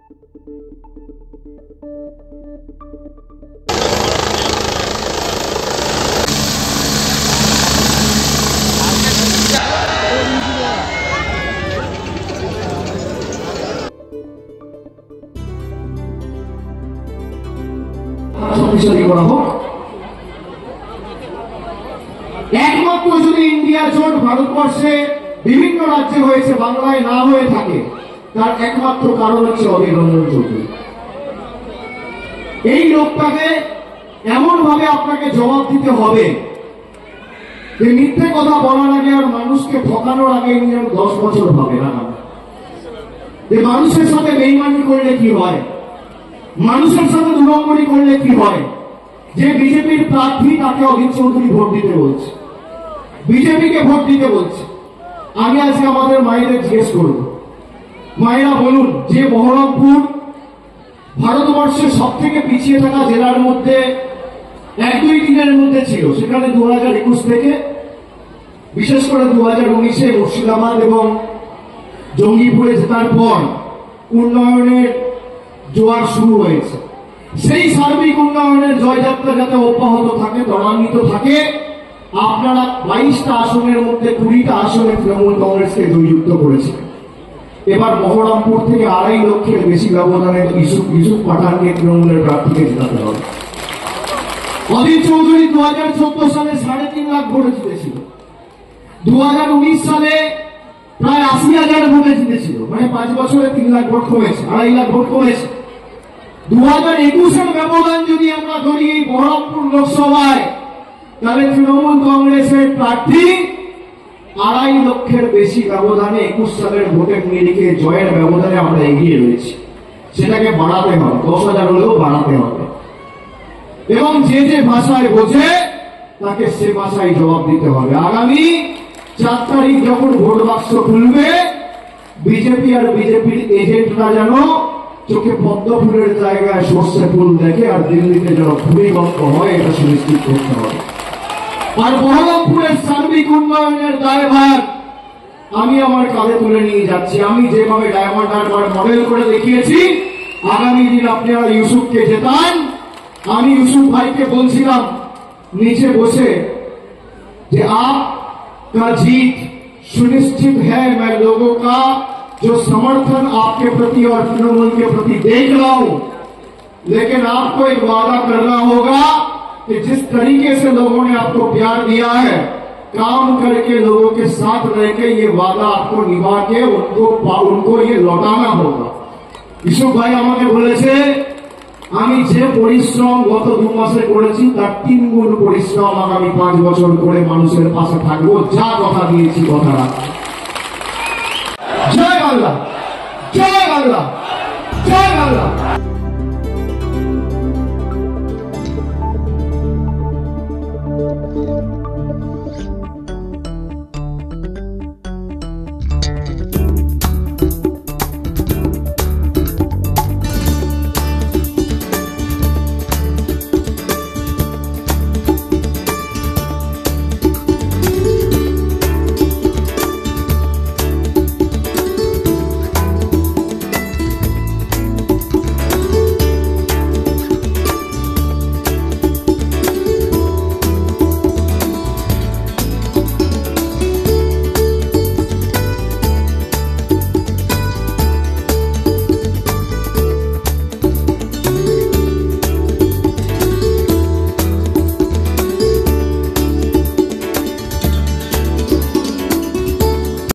শক্তিশালী করা হোক। একমাত্র যদি ইন্ডিয়া জোট ভারতবর্ষে বিভিন্ন রাজ্যে হয়েছে, বাংলায় না হয়ে থাকে, তার একমাত্র কারণ হচ্ছে অধীর রঞ্জন চৌধুরী। এই লোকটাকে এমন ভাবে আপনাকে জবাব দিতে হবে যে মিথ্যে কথা বলার আগে আর মানুষকে ঠকানোর আগে 10 বছর ভাবে না, যে মানুষের সাথে বেইমানি করলে কি হয়, মানুষের সাথে দুরঙ্গনি করলে কি হয়। যে বিজেপির প্রার্থী তাকে অধীর চৌধুরী ভোট দিতে বলছে, বিজেপিকে ভোট দিতে বলছে। আমি আজকে আমাদের মায়েদের জিজ্ঞেস করব, মায়েরা বলুন, যে বহরমপুর ভারতবর্ষের সব থেকে পিছিয়ে থাকা জেলার মধ্যে 1-2 দিনের মধ্যে ছিল, সেখানে 2021 থেকে বিশেষ করে 2019-এ মুর্শিদাবাদ এবং জঙ্গিপুরে জেতার পর উন্নয়নের জোয়ার শুরু হয়েছে। সেই সার্বিক উন্নয়নের জয়যাত্রা যাতে অব্যাহত থাকে, ত্বরান্বিত থাকে, আপনারা 22টা আসনের মধ্যে 20টা আসনে তৃণমূল কংগ্রেসকে জয়যুক্ত করেছিলেন। এবার বহরমপুর থেকে 2.5 লক্ষের বেশি ব্যবধানে ইউসুফ পাঠানকে তৃণমূলের প্রার্থীকে জেতাতে হবে। অধীর চৌধুরী 2014 সালে 3.5 লাখ ভোটে জিতেছিল, 2019 সালে প্রায় 80,000 ভোটে জিতেছিল, মানে 5 বছরে 3 লাখ ভোট কমেছে, 2.5 লাখ ভোট কমেছে। 2021-এর ব্যবধান যদি আমরা ধরি এই বহরমপুর লোকসভায়, তাহলে তৃণমূল কংগ্রেসের প্রার্থী 2.5 লক্ষের বেশি ব্যবধানে 21 সালের ভোটের নিরিখে জয়ের ব্যবধানে আমরা এগিয়ে রয়েছি। সেটাকে বাড়াতে হবে, 10,000 হলেও বাড়াতে হবে, এবং যে যে ভাষায় বোঝে তাকে সে ভাষায় জবাব দিতে হবে। আগামী 4 তারিখ যখন ভোট বাক্স খুলবে, বিজেপি আর বিজেপির এজেন্টরা যেন চোখে পদ্ম ফুলের জায়গায় সর্ষে ফুল দেখে, আর দিল্লিতে যেন ভূমিকম্প হয়, এটা সুনিশ্চিত করতে হবে। আর বহরমপুরের সার্বিক উন্নয়নের দায়ভার আমি আমার কাঁধে তুলে নিয়ে যাচ্ছি। আমি যেভাবে ডায়মন্ড হারবার মডেল করে দেখিয়েছি, আগামী দিন আপনারা ইউসুফকে জেতান। আমি ইউসুফ ভাইকে বলছিলাম নিচে বসে যে आपका जीत सुनिश्चित है, मैं लोगों का जो समर्थन आपके प्रति और तृणमूल के प्रति देख रहा हूं, लेकिन आपको एक वादा करना होगा कि जिस तरीके से लोगों ने आपको प्यार दिया है, काम करके लोगों के साथ रह के ये वादा आपको निभा के उनको ये लौटाना होगा। ইউসুফ ভাই আমাকে বলেছে আমি যে পরিশ্রম গত 2 মাসে করেছি তার 3 গুণ পরিশ্রম আগামী 5 বছর করে মানুষের পাশে থাকবো। যা কথা দিয়েছি কথা রাখবো। জয় বাংলা, জয় বাংলা, জয় বাংলা।